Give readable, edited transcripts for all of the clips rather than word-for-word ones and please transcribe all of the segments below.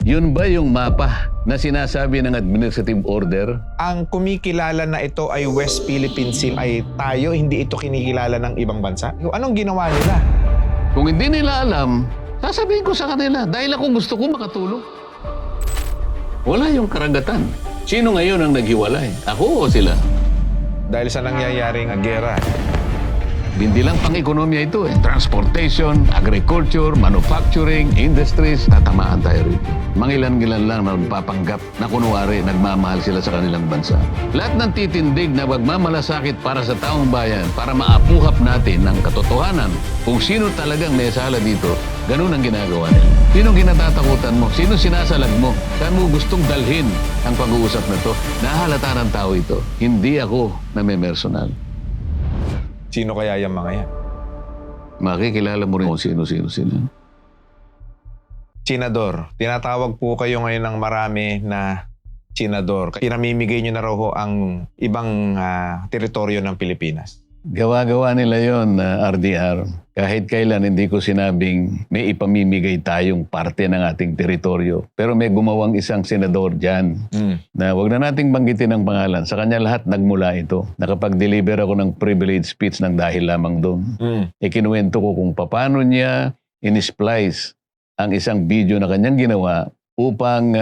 Yun ba yung mapa na sinasabi ng administrative order? Ang kumikilala na ito ay West Philippine Sea ay tayo, hindi ito kinikilala ng ibang bansa? Anong ginawa nila? Kung hindi nila alam, sasabihin ko sa kanila dahil ako gusto ko makatulong. Wala yung karagatan. Sino ngayon ang naghiwalay? Ako o sila? Dahil sa nangyayaring gera. Hindi lang pang-ekonomiya ito eh. Transportation, agriculture, manufacturing, industries, tatamaan tayo rito. Mangilan-gilan lang na magpapanggap na kunwari nagmamahal sila sa kanilang bansa. Lahat ng titindig na magmamalasakit para sa taong bayan, para maapuhap natin ng katotohanan kung sino talagang may sala dito, ganun ang ginagawa nila. Sino kinatatakutan mo? Sino sinasalag mo? Saan mo gustong dalhin ang pag-uusap na to? Nahalata ng tao ito. Hindi ako na may personal. Sino kaya yung mga yan? Makikilala mo rin kung sino-sino sila. Senador, tinatawag po kayo ngayon ng marami na senador. Pinamimigay nyo na raw ho ang ibang teritoryo ng Pilipinas. Gawa-gawa nila yon na RDR. Kahit kailan hindi ko sinabing may ipamimigay tayong parte ng ating teritoryo. Pero may gumawang isang senador dyan na wag na nating banggitin ang pangalan. Sa kanya lahat nagmula ito. Nakapag-deliver ako ng privilege speech ng dahil lamang doon. Ikinuwento ko kung paano niya in-splice ang isang video na kanyang ginawa upang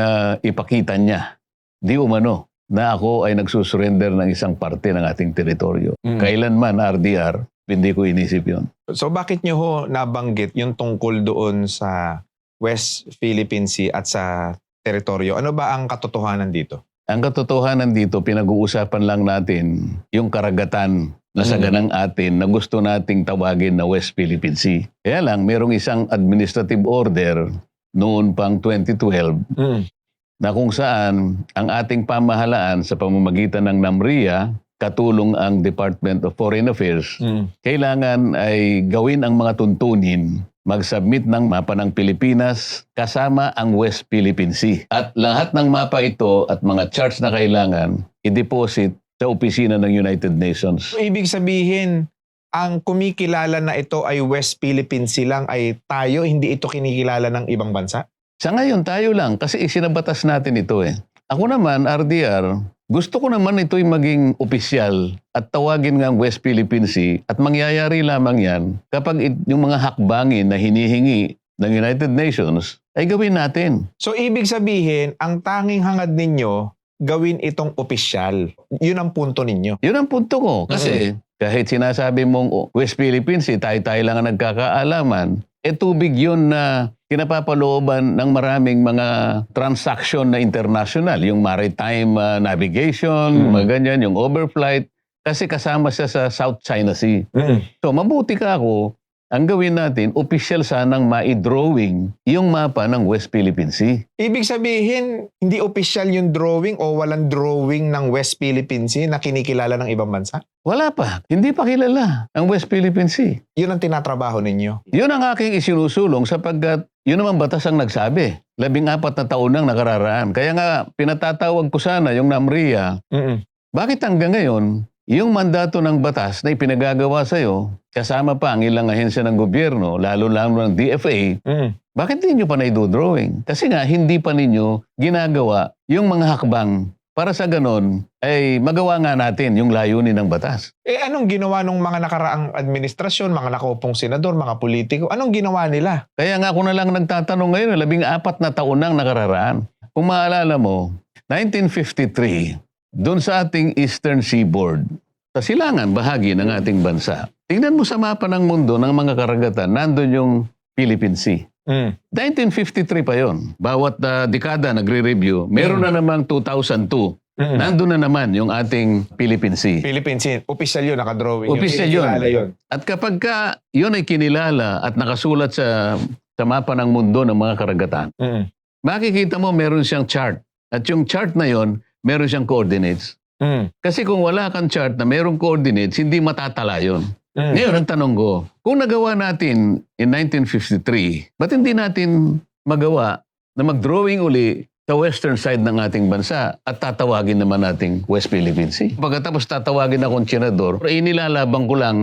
ipakita niya, di umano, na ako ay nagsusurrender ng isang parte ng ating teritoryo. Kailanman, RDR, hindi ko inisip yon. So bakit nyo ho nabanggit yung tungkol doon sa West Philippine Sea at sa teritoryo? Ano ba ang katotohanan dito? Ang katotohanan dito, pinag-uusapan lang natin yung karagatan na saganang atin na gusto nating tawagin na West Philippine Sea. Kaya lang, merong isang administrative order noon pang 2012 na kung saan ang ating pamahalaan sa pamamagitan ng NAMRIA, katulong ang Department of Foreign Affairs, kailangan ay gawin ang mga tuntunin, mag-submit ng mapa ng Pilipinas kasama ang West Philippine Sea. At lahat ng mapa ito at mga charts na kailangan, i-deposit sa opisina ng United Nations. So, ibig sabihin, ang kumikilala na ito ay West Philippine Sea lang ay tayo, hindi ito kinikilala ng ibang bansa? Sa ngayon, tayo lang kasi isinabatas natin ito eh. Ako naman, RDR, gusto ko naman ito'y maging opisyal at tawagin ng West Philippine Sea at mangyayari lamang yan kapag yung mga hakbangin na hinihingi ng United Nations ay gawin natin. So ibig sabihin, ang tanging hangad ninyo, gawin itong opisyal. Yun ang punto ninyo. Yun ang punto ko. Kasi kahit sinasabi mong West Philippine Sea, tayo-tayo lang ang nagkakaalaman, tubig yun na kinapapalooban ng maraming mga transaction na international, yung maritime navigation, mga ganyan, yung overflight, kasi kasama siya sa South China Sea. So mabuti ka ako, ang gawin natin, opisyal sanang ma-drawing yung mapa ng West Philippine Sea. Ibig sabihin, hindi opisyal yung drawing o walang drawing ng West Philippine Sea na kinikilala ng ibang bansa? Wala pa. Hindi pa kilala ang West Philippine Sea. Yun ang tinatrabaho ninyo? Yun ang aking isinusulong sapagkat yun naman batas ang nagsabi. 14 na taon nang nakararaan. Kaya nga, pinatatawag ko sana yung NAMRIA. Bakit hanggang ngayon, yung mandato ng batas na ipinagagawa sa'yo, kasama pa ang ilang ahensya ng gobyerno, lalo-lalo ng DFA, bakit hindi nyo pa na-drawing? Kasi nga, hindi pa ninyo ginagawa yung mga hakbang para sa ganon ay magawa nga natin yung layunin ng batas. Anong ginawa ng mga nakaraang administrasyon, mga nakaupong senador, mga politiko? Anong ginawa nila? Kaya nga ako na lang nagtatanong ngayon, 14 na taon nang nakararaan. Kung maalala mo, 1953, doon sa ating Eastern Seaboard, sa silangan bahagi ng ating bansa, tingnan mo sa mapa ng mundo ng mga karagatan, nandun yung Philippine Sea. 1953 pa yon. Bawat dekada nagre-review. Meron na namang 2002. Nandun na naman yung ating Philippine Sea. Philippine Sea. Opisyal yun, nakadrawing. Opisyal yun. At kapag ka yun ay kinilala at nakasulat sa mapa ng mundo ng mga karagatan, makikita mo meron siyang chart. At yung chart na yon, meron siyang coordinates. Kasi kung wala kang chart na merong coordinates, hindi matatala yun. Ngayon, ang tanong ko, kung nagawa natin in 1953, ba't hindi natin magawa na mag-drawing uli sa western side ng ating bansa at tatawagin naman nating West Philippine Sea? Pagkatapos tatawagin akong senador, inilalabang ko lang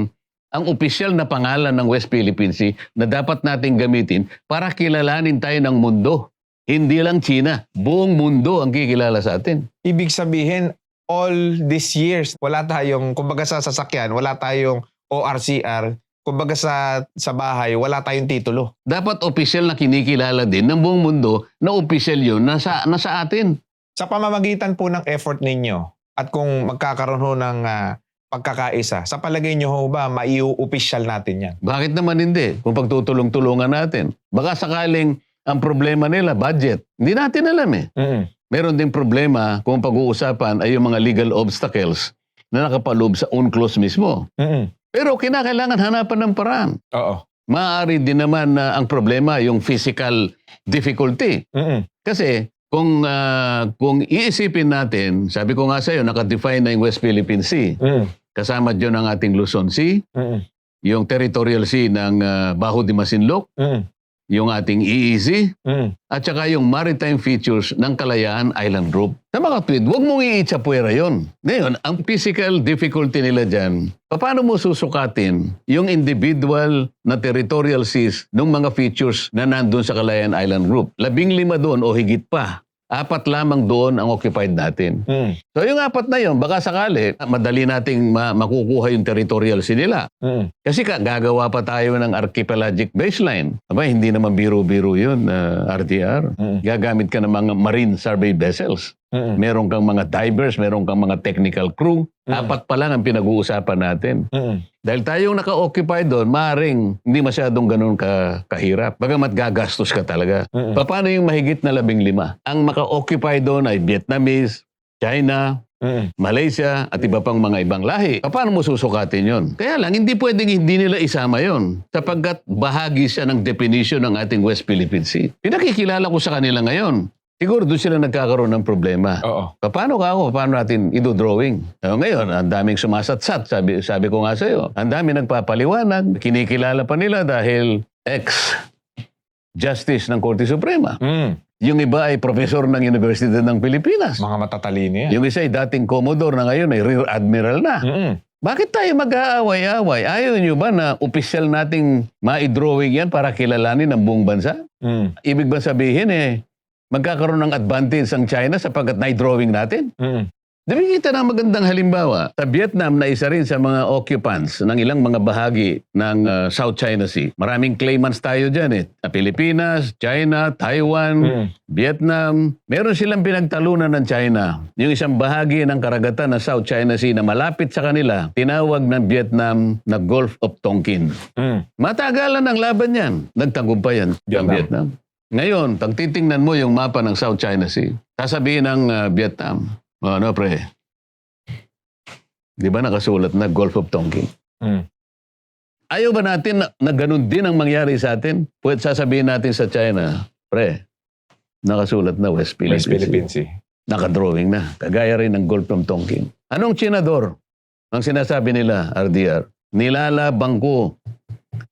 ang opisyal na pangalan ng West Philippine Sea na dapat nating gamitin para kilalanin tayo ng mundo. Hindi lang China, buong mundo ang kikilala sa atin. Ibig sabihin, all these years, wala tayong, kumbaga sa sasakyan, wala tayong ORCR, kumbaga sa bahay, wala tayong titulo. Dapat opisyal na kinikilala din ng buong mundo na opisyal yun nasa atin. Sa pamamagitan po ng effort ninyo at kung magkakaroon ho ng pagkakaisa, sa palagay nyo ho ba, maiu-opisyal natin yan? Bakit naman hindi? Kung pagtutulong-tulungan natin. Baka sakaling ang problema nila, budget. Hindi natin alam eh. Meron ding problema kung pag-uusapan ay yung mga legal obstacles na nakapaloob sa UNCLOS mismo. Pero kinakailangan hanapan ng paraan. Oo. Maaari din naman na ang problema yung physical difficulty. Kasi kung iisipin natin, sabi ko nga sa iyo, nakadefine na yung West Philippine Sea. Kasama dyan ang ating Luzon Sea, yung territorial sea ng Bajo de Masinloc, yung ating EEZ, at saka yung maritime features ng Kalayaan Island Group. Sa mga tweet, huwag mong iitsapuera yun. Ngayon, ang physical difficulty nila dyan, paano mo susukatin yung individual na territorial seas ng mga features na nandun sa Kalayaan Island Group? 15 doon o higit pa. 4 lamang doon ang occupied natin. So yung 4 na yun, baka sakali, madali nating makukuha yung territorial sea nila. Kasi gagawa pa tayo ng archipelagic baseline. Aba, hindi naman biro-biro yun, RTR. Gagamit ka ng mga marine survey vessels. Meron kang mga divers, meron kang mga technical crew. 4 pa lang ang pinag-uusapan natin. Dahil tayong naka-occupy doon, maaaring hindi masyadong ganun kahirap. Bagamat gagastos ka talaga. Paano yung mahigit na 15? Ang maka-occupy doon ay Vietnamese, China, Malaysia, at iba pang mga ibang lahi. Paano mo susukatin yon? Kaya lang, hindi pwedeng hindi nila isama yon sapagkat bahagi siya ng definition ng ating West Philippine Sea. Pinakikilala ko sa kanila ngayon. Siguro doon sila nagkakaroon ng problema. Oo. Paano natin idodrawing? Ngayon, ang daming sumasatsat. Sabi ko nga sa iyo, ang daming nagpapaliwanag. Kinikilala pa nila dahil ex-justice ng Korte Suprema. Yung iba ay professor ng Universidad ng Pilipinas. Mga matatalino yan. Yung isa ay dating Commodore na ngayon ay Rear Admiral na. Bakit tayo mag-aaway-aaway? Ayaw nyo ba na opisyal nating ma-drawing yan para kilalanin ng buong bansa? Ibig ba sabihin magkakaroon ng advantage ang China sapagkat na-drawing natin? Dabi kita ng magandang halimbawa. Sa Vietnam na isa rin sa mga occupants ng ilang mga bahagi ng South China Sea. Maraming claimants tayo dyan Pilipinas, China, Taiwan, Vietnam. Meron silang pinagtalunan ng China. Yung isang bahagi ng karagatan ng South China Sea na malapit sa kanila, tinawag ng Vietnam na Gulf of Tonkin. Matagalan ang laban yan. Nagtagumpay yan ang Vietnam. Ngayon, pag titingnan mo yung mapa ng South China Sea, sasabihin ng Vietnam, pre, di ba nakasulat na Gulf of Tonkin? Ayaw ba natin na ganun din ang mangyari sa atin? Pwede sasabihin natin sa China, pre, nakasulat na West Philippine Sea. Nakadrawing na. Kagaya rin ng Gulf of Tonkin. Anong tsinador? Ang sinasabi nila, RDR, nilalabang ko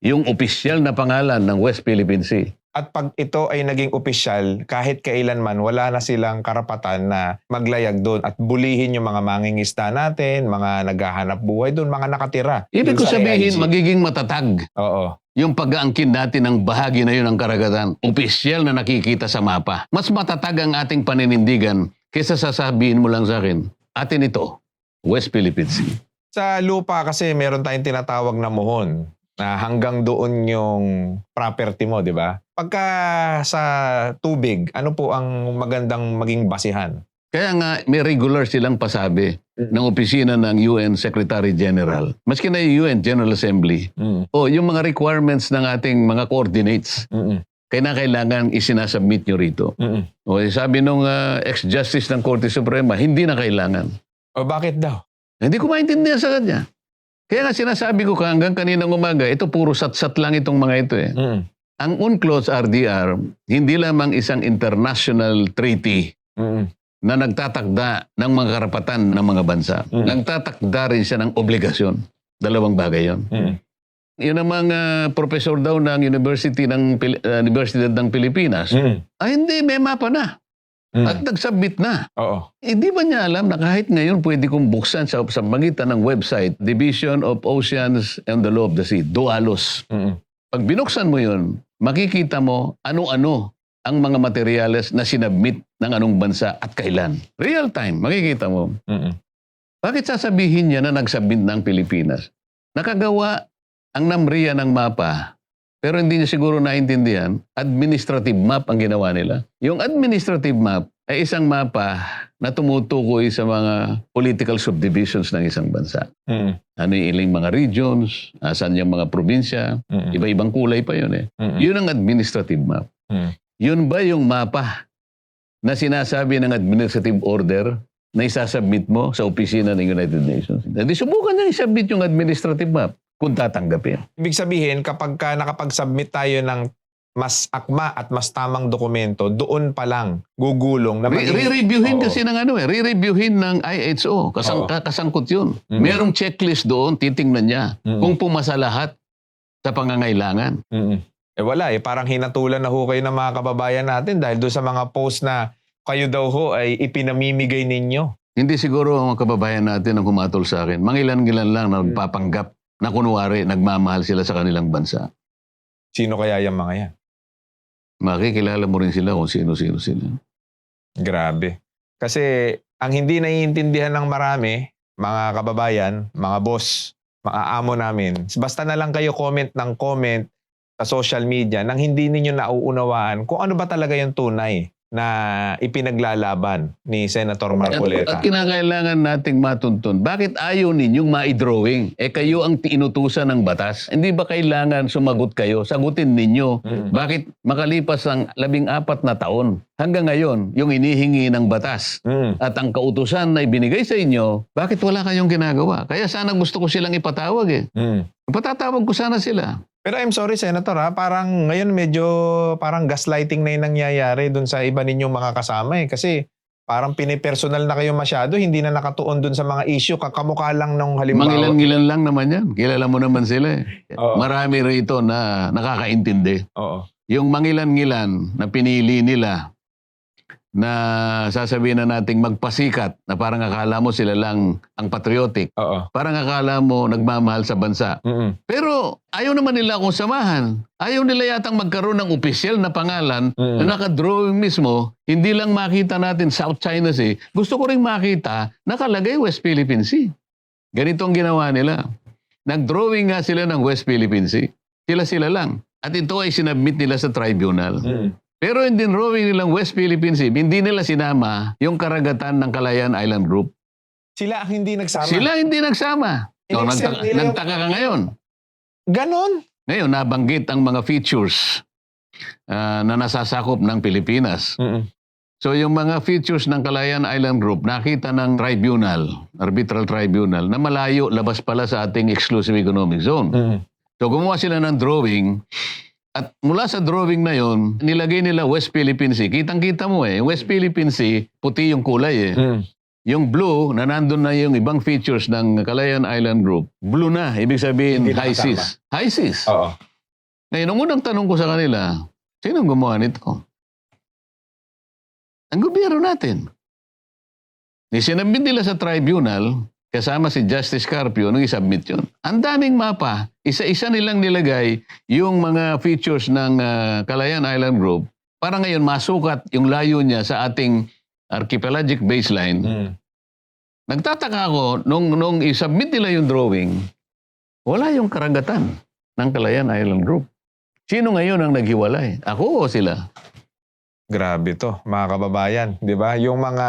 yung opisyal na pangalan ng West Philippine Sea. At pag ito ay naging opisyal, kahit kailanman, wala na silang karapatan na maglayag doon at bulihin yung mga mangingisda natin, mga naghahanap buhay doon, mga nakatira. Ibig ko sa sabihin, AIG. magiging matatag. Oo. Yung pag-aangkin natin ng bahagi na yun ng karagatan, opisyal na nakikita sa mapa. Mas matatag ang ating paninindigan kaysa sasabihin mo lang sa akin, atin ito, West Philippine Sea. Sa lupa kasi meron tayong tinatawag na muhon na hanggang doon yung property mo, di ba? Pagka sa tubig, ano po ang magandang maging basihan? Kaya nga, may regular silang pasabi ng opisina ng UN Secretary General. Maski na yung UN General Assembly. O yung mga requirements ng ating mga coordinates. Kailangan isinasubmit nyo rito. O sabi nung ex-justice ng Korte Suprema, hindi na kailangan. O bakit daw? Hindi ko maintindihan sa kanya. Kaya nga sinasabi ko hanggang kaninang umaga, ito puro sat-sat lang itong mga ito Ang UNCLOS RDR, hindi lamang isang international treaty na nagtatakda ng mga karapatan ng mga bansa. Nagtatakda rin siya ng obligasyon. Dalawang bagay yun. Yun ang mga professor daw ng Universidad ng Pilipinas. Hindi, may mapa na. At nag-submit na. Oo. Hindi ba niya alam na kahit ngayon pwede kong buksan sa magitan ng website, Division of Oceans and the Law of the Sea, DOALOS. Pag binuksan mo yun, makikita mo ano-ano ang mga materyales na sinabmit ng anong bansa at kailan. Real time, makikita mo. Mm-mm. Bakit sasabihin niya na nagsubmit ng Pilipinas? Nakagawa ang NAMRIA ng mapa, pero hindi niya siguro naintindihan, administrative map ang ginawa nila. Yung administrative map ay isang mapa na tumutukoy sa mga political subdivisions ng isang bansa. Mm-mm. Ano yung ilang mga regions, asan yung mga probinsya, Mm-mm. iba-ibang kulay pa yun eh. Mm-mm. Yun ang administrative map. Mm. Yun ba yung mapa na sinasabi ng administrative order na isasubmit mo sa opisina ng United Nations? Hindi, subukan niya isubmit yung administrative map kung tatanggapin. Ibig sabihin, kapag nakapag-submit tayo ng mas akma at mas tamang dokumento, doon pa lang gugulong na Re-reviewin Oo. kasi ng ano eh. Re-reviewin ng IHO. Oo. Kasangkot yun. Mm. Merong checklist doon, titingnan niya Mm. kung pumasa lahat sa pangangailangan. Mm-mm. Wala eh. Parang hinatulan na ho kayo ng mga kababayan natin dahil doon sa mga post na kayo daw ho ay ipinamimigay ninyo. Hindi siguro ang mga kababayan natin ang humatol sa akin. Mangilan-gilan lang na nagpapanggap na kunwari nagmamahal sila sa kanilang bansa. Sino kaya yung mga yan? Makikilala mo rin sila kung sino-sino sila. Grabe. Kasi ang hindi naiintindihan ng marami, mga kababayan, mga boss, mga amo namin, basta na lang kayo comment ng comment sa social media nang hindi ninyo nauunawaan kung ano ba talaga yung tunay na ipinaglalaban ni Senator Marcoleta. At kinakailangan nating matuntun, bakit ayaw ninyong ma-drawing? Kayo ang inutusan ng batas. Hindi ba kailangan sumagot kayo? Sagutin ninyo. Mm. Bakit makalipas ang 14 na taon, hanggang ngayon, yung inihingi ng batas Mm. at ang kautusan na ibinigay sa inyo, bakit wala kayong ginagawa? Kaya sana gusto ko silang ipatawag eh. Mm. Patatawag ko sana sila. Pero I'm sorry, Senator, parang ngayon medyo parang gaslighting na yung nangyayari dun sa iba ninyong mga kasama eh. Kasi parang pinipersonal na kayo masyado, hindi na nakatuon dun sa mga issue, kakamukha lang nung halimbawa. Mangilan-ngilan lang naman yan. Kilala mo naman sila eh. Oo. Marami rito na nakakaintindi. Oo. Yung mangilan-ngilan na pinili nila na sasabihin na nating magpasikat na parang akala mo sila lang ang patriotic. Oo. Parang akala mo nagmamahal sa bansa. Mm-mm. Pero ayaw naman nila akong samahan. Ayaw nila yatang magkaroon ng opisyal na pangalan Mm. na nakadrawing mismo. Hindi lang makita natin South China Sea. Gusto ko rin makita nakalagay West Philippine Sea. Ganito ang ginawa nila. Nagdrawing nga sila ng West Philippine Sea. Sila lang. At ito ay sinabmit nila sa tribunal. Mm. Pero in drawing nilang West Philippine Sea, hindi nila sinama yung karagatan ng Calayan Island Group. Sila ang hindi nagsama. Sila hindi nagsama. So, In-accept nila yung- nagtaka ka ngayon. Ganon. Ngayon, nabanggit ang mga features na nasasakop ng Pilipinas. Mm-mm. So, yung mga features ng Calayan Island Group, nakita ng tribunal, arbitral tribunal, na malayo, labas pala sa ating exclusive economic zone. Mm-mm. So, gumawa sila ng drawing. At mula sa drawing na yon, nilagay nila West Philippine Sea. Kitang-kita mo eh. West Philippine Sea, puti yung kulay eh. Mm. Yung blue, na nandun na yung ibang features ng Calayan Island Group, blue na. Ibig sabihin, Hindi high nakasama. seas. High seas. Oo. Ngayon, ang unang tanong ko sa kanila, sino ang gumawa nito? Ang gobyerno natin. Sinabit nila sa tribunal, kasama si Justice Carpio, nung isubmit yun. Ang daming mapa, isa-isa nilang nilagay yung mga features ng Calayan Island Group para ngayon masukat yung layo niya sa ating archipelagic baseline. Mm. Nagtataka ako, nung isubmit nila yung drawing, wala yung karagatan ng Calayan Island Group. Sino ngayon ang naghiwalay? Ako o sila? Grabe to, mga kababayan. Di ba? Yung mga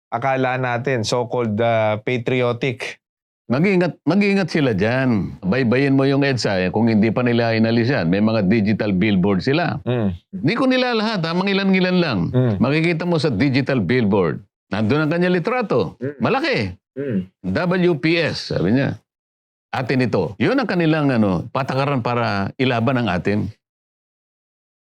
akala natin, so-called patriotic. Mag-ingat sila dyan. Baybayin mo yung EDSA kung hindi pa nila inalis yan. May mga digital billboard sila. Mm. Hindi ko nila lahat, mangilan-ngilan lang. Mm. Makikita mo sa digital billboard. Nandun ang kanya litrato. Malaki. Mm. WPS, sabi niya. Atin ito. Yun ang kanilang patakaran para ilaban ang atin.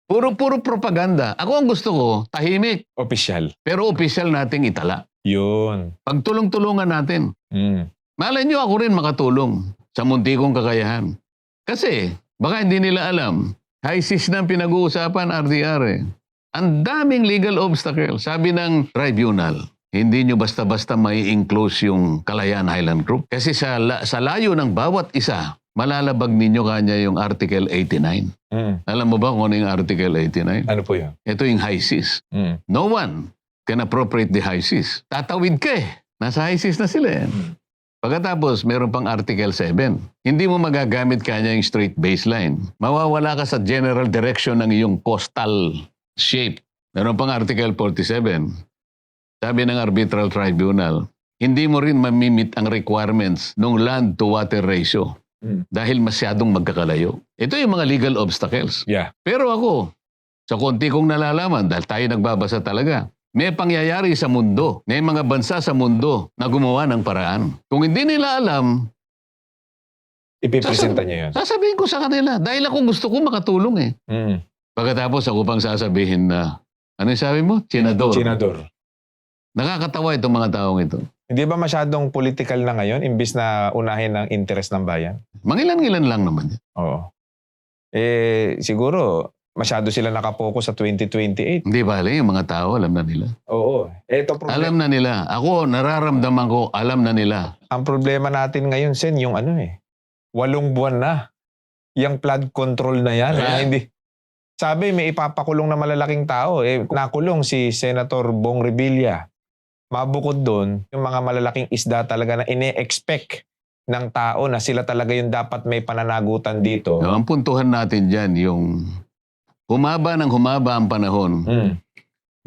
Puro propaganda. Ako ang gusto ko, tahimik. Official. Pero opisyal nating itala. Yun. Pagtulong-tulungan natin. Mm. Malay nyo ako rin makatulong sa munti kong kakayahan. Kasi, baka hindi nila alam, high seas na ang pinag-uusapan, RDR eh. Ang daming legal obstacle. Sabi ng tribunal, hindi nyo basta-basta may enclose yung Calayan Island Group. Kasi sa layo ng bawat isa, malalabag ninyo kanya yung Article 89. Alam mo ba kung ano yung Article 89? Ano po yun? Ito yung high seas. No one can appropriate the high seas. Tatawid ka eh. Nasa high seas na sila eh. Pagkatapos, meron pang Article 7. Hindi mo magagamit kanya yung straight baseline. Mawawala ka sa general direction ng iyong coastal shape. Meron pang Article 47. Sabi ng Arbitral Tribunal, hindi mo rin mamimit ang requirements ng land to water ratio dahil masyadong magkakalayo. Ito yung mga legal obstacles. Yeah. Pero ako, sa konti kong nalalaman, dahil tayo nagbabasa talaga, may pangyayari sa mundo, may mga bansa sa mundo na gumawa ng paraan. Kung hindi nila alam, Ipipresenta niya yun. sasabihin ko sa kanila, dahil ako gusto ko makatulong eh. Pagkatapos ako pang sasabihin na, ano yung sabi mo? Senador. Senador. Nakakatawa itong mga taong ito. Hindi ba masyadong political na ngayon imbis na unahin ng interest ng bayan? Mangilan-ngilan lang naman. Oo. Siguro, masyado sila nakapokus sa 2028. Hindi bale, yung mga tao, alam na nila. Oo. Alam na nila. Ako, nararamdaman ko, alam na nila. Ang problema natin ngayon, Sen, yung 8 buwan na. Yung flood control na yan. Hindi. Sabi, may ipapakulong na malalaking tao. Nakulong si Senator Bong Revilla. Mabukod doon, yung mga malalaking isda talaga na ine-expect ng tao na sila talaga yung dapat may pananagutan dito. Ang puntuhan natin dyan, yung humaba ng humaba ang panahon,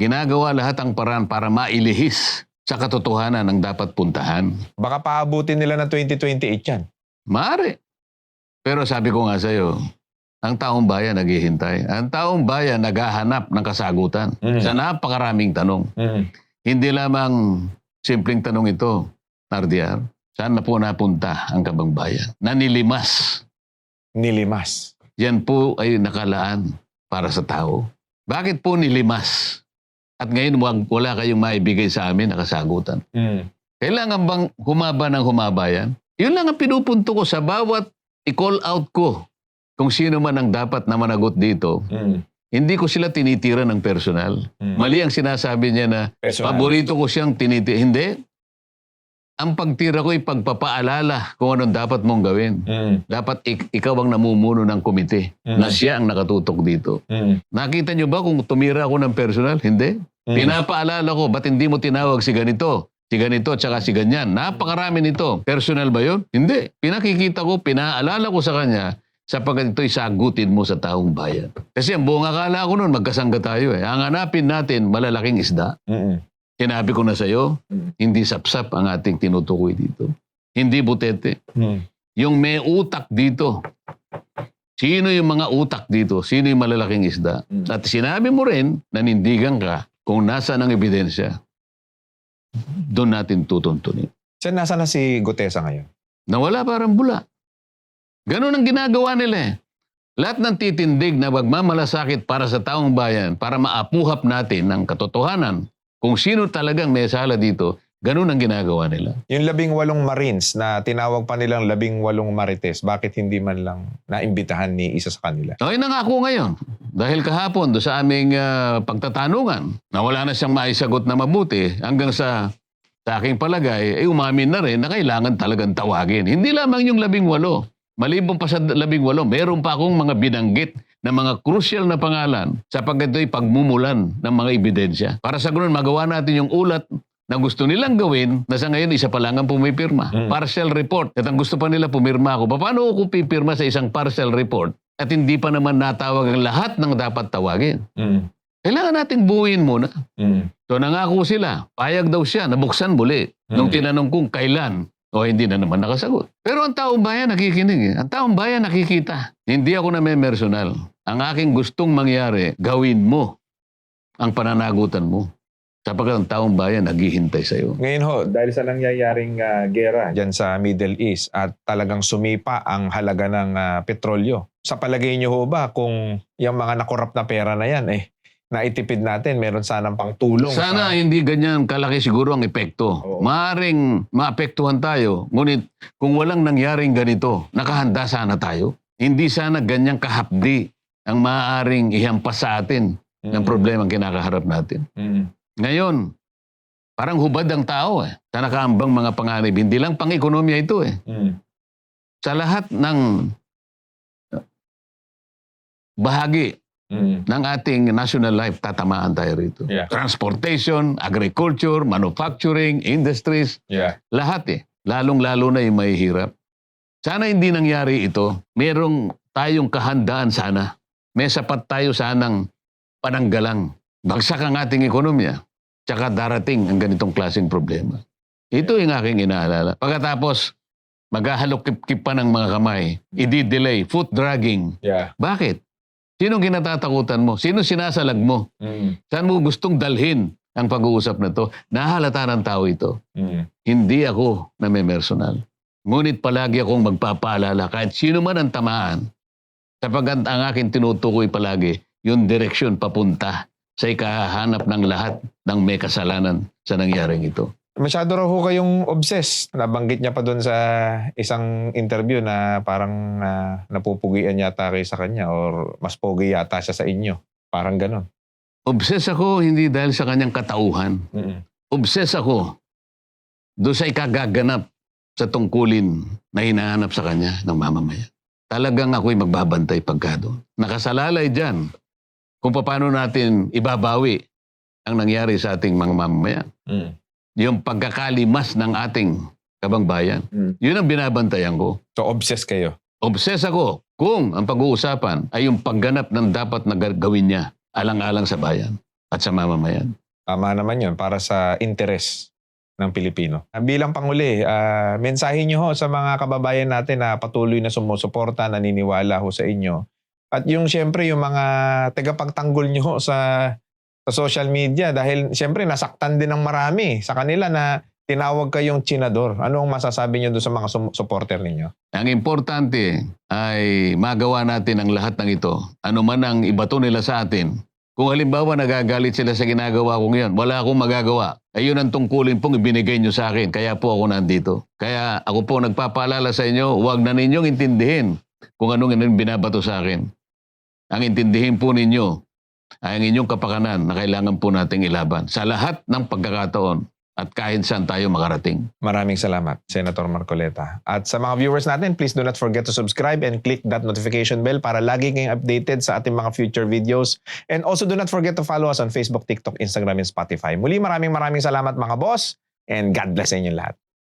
ginagawa lahat ang paraan para mailihis sa katotohanan ng dapat puntahan. Baka paabutin nila ng 2028 yan. Maaari. Pero sabi ko nga sa'yo, ang taong bayan naghihintay. Ang taong bayan naghahanap ng kasagutan sa napakaraming tanong. Hindi lamang simpleng tanong ito, Nardiar. Saan na po napunta ang kabangbayan? Nanilimas. Nilimas. Yan po ay nakalaan para sa tao. Bakit po nilimas? At ngayon wala kayong maibigay sa amin na kasagutan. Kailangan bang humaba ng humaba yan? Yun lang ang pinupunto ko sa bawat i-call out ko kung sino man ang dapat na managot dito. Hindi ko sila tinitira ng personal. Mali ang sinasabi niya na Personal. paborito ko siyang tinitira. Hindi. Ang pagtira ko ay pagpapaalala kung anong dapat mong gawin. Dapat ikaw ang namumuno ng komite na siya ang nakatutok dito. Nakita niyo ba kung tumira ako ng personal? Hindi. Pinapaalala ko, ba't hindi mo tinawag si ganito? Si ganito, tsaka si ganyan. Napakarami nito. Personal ba yun? Hindi. Pinakikita ko, pinaalala ko sa kanya, sapagkat ito'y sagutin mo sa taong bayan. Kasi ang buong akala ko noon, magkasangga tayo eh. Ang hanapin natin, malalaking isda. Sinabi ko na sa'yo, hindi sapsap ang ating tinutukoy dito. Hindi butete. Yung may utak dito. Sino yung mga utak dito? Sino yung malalaking isda? At sinabi mo rin, nanindigan ka kung nasa ng ebidensya. Doon natin tutuntunin. Sen, nasa na si Gutesa ngayon? Nawala parang bula. Ganun ang ginagawa nila eh. Lahat ng titindig na magmamalasakit para sa taong bayan, para maapuhap natin ng katotohanan kung sino talagang may sala dito, ganun ang ginagawa nila. Yung 18 Marines na tinawag pa nilang 18 Marites, bakit hindi man lang naimbitahan ni isa sa kanila? Okay na nga ako ngayon. Dahil kahapon, do sa aming pagtatanungan, na wala na siyang maisagot na mabuti, hanggang sa aking palagay, umamin na rin na kailangan talagang tawagin. Hindi lamang yung 18. Maliban pa sa 18, meron pa akong mga binanggit na mga crucial na pangalan sapagkat ito'y pagmumulan ng mga ebidensya. Para sa ganun, magawa natin yung ulat na gusto nilang gawin na sa ngayon isa pa lang ang pumipirma. Partial report. At ang gusto pa nila pumirma ako. Paano ako pipirma sa isang partial report at hindi pa naman natawag ang lahat ng dapat tawagin? Kailangan nating buuin muna. So nangako sila. Payag daw siya. Nabuksan muli. Nung tinanong kong kailan, o hindi na naman nakasagot. Pero ang taong bayan nakikinig. Ang taong bayan nakikita. Hindi ako na may personal. Ang aking gustong mangyari, gawin mo ang pananagutan mo. Sapagkat ang taong bayan naghihintay sa iyo. Ngayon ho, dahil sa nangyayaring gera dyan sa Middle East at talagang sumipa ang halaga ng petrolyo, sa palagay niyo ho ba kung yung mga nakorap na pera na yan, naitipid natin, meron sanang pang tulong. Sana hindi ganyan kalaki siguro ang epekto. Oo. Maaring maapektuhan tayo. Ngunit kung walang nangyaring ganito, nakahanda sana tayo. Hindi sana ganyang kahapdi ang maaaring ihampas sa atin ng problemang kinakaharap natin. Ngayon, parang hubad ang tao sa nakaambang mga panganib. Hindi lang pang-ekonomiya ito . Sa lahat ng bahagi ng ating national life, tatamaan tayo rito. Yeah. Transportation, agriculture, manufacturing, industries, Yeah. lahat Lalong-lalo na yung may hirap. Sana hindi nangyari ito. Merong tayong kahandaan sana. May sapat tayo sanang pananggalang. Bagsak ang ating ekonomiya. Tsaka darating ang ganitong klaseng problema. Ito yung aking inaalala. Pagkatapos, maghahalok-kip-kip pa ng mga kamay. I-delay, foot dragging. Yeah. Bakit? Sinong kinatatakutan mo? Sino sinasalag mo? Saan mo gustong dalhin ang pag-uusap na to? Nahalata ng tao ito. Hindi ako name-personal. Ngunit palagi akong magpapaalala kahit sino man ang tamaan, sapagkat ang aking tinutukoy palagi yung direksyon papunta sa ikahanap ng lahat ng may kasalanan sa nangyaring ito. Masyado raw ho kayong obsessed. Nabanggit niya pa doon sa isang interview na parang napupugian yata kayo sa kanya or mas pogi yata siya sa inyo. Parang ganon. Obsess ako hindi dahil sa kanyang katauhan. Obsess ako doon sa ikagaganap sa tungkulin na hinahanap sa kanya ng mamamayan. Talagang ako'y magbabantay pagka doon. Nakasalalay dyan kung paano natin ibabawi ang nangyari sa ating mga mamamayan. Yung pagkakalimas ng ating kabangbayan. Yun ang binabantayan ko. So obsessed kayo? Obsess ako kung ang pag-uusapan ay yung pagganap ng dapat na gawin niya alang-alang sa bayan at sa mamamayan. Tama naman yun para sa interes ng Pilipino. Bilang Panghuli, mensahe nyo ho sa mga kababayan natin na patuloy na sumusuporta, naniniwala ho sa inyo. At yung siyempre yung mga tagapagtanggol nyo ho sa social media dahil siyempre nasaktan din ng marami sa kanila na tinawag kayong tsinador. Ano ang masasabi nyo doon sa mga supporter ninyo? Ang importante ay magawa natin ang lahat ng ito. Ano man ang ibato nila sa atin. Kung halimbawa nagagalit sila sa ginagawa kong yan, wala akong magagawa. Ayun ang tungkulin pong ibinigay nyo sa akin. Kaya po ako nandito. Kaya ako po nagpapaalala sa inyo, huwag na ninyong intindihin kung anong binabato sa akin. Ang intindihin po ninyo ay ang inyong kapakanan na kailangan po nating ilaban sa lahat ng pagkakataon at kahit saan tayo makarating. Maraming salamat, Senator Marcoleta. At sa mga viewers natin, please do not forget to subscribe and click that notification bell para lagi kayong updated sa ating mga future videos. And also do not forget to follow us on Facebook, TikTok, Instagram, and Spotify. Muli maraming salamat mga boss and God bless sa inyo lahat.